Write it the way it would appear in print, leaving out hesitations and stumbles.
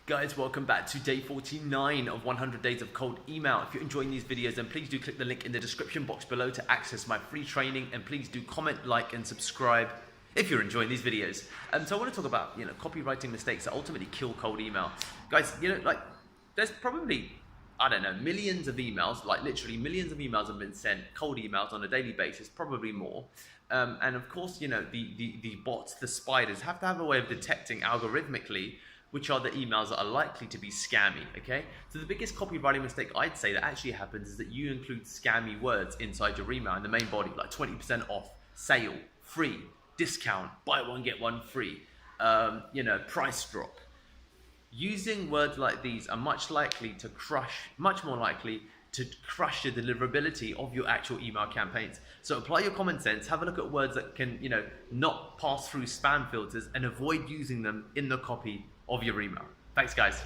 Guys, welcome back to day 49 of 100 Days of Cold Email. If you're enjoying these videos, then please do click the link in the description box below to access my free training, and please do comment, like, and subscribe if you're enjoying these videos. So I want to talk about, copywriting mistakes that ultimately kill cold email. Guys, there's probably, millions of emails, like literally millions of emails have been sent, cold emails on a daily basis, probably more. And of course, the bots, the spiders have to have a way of detecting algorithmically which are the emails that are likely to be scammy, okay? So the biggest copywriting mistake I'd say that actually happens is that you include scammy words inside your email in the main body, like 20% off, sale, free, discount, buy one, get one free, price drop. Using words like these are much more likely to crush the deliverability of your actual email campaigns. So apply your common sense, have a look at words that can, not pass through spam filters, and avoid using them in the copy of your email. Thanks, guys.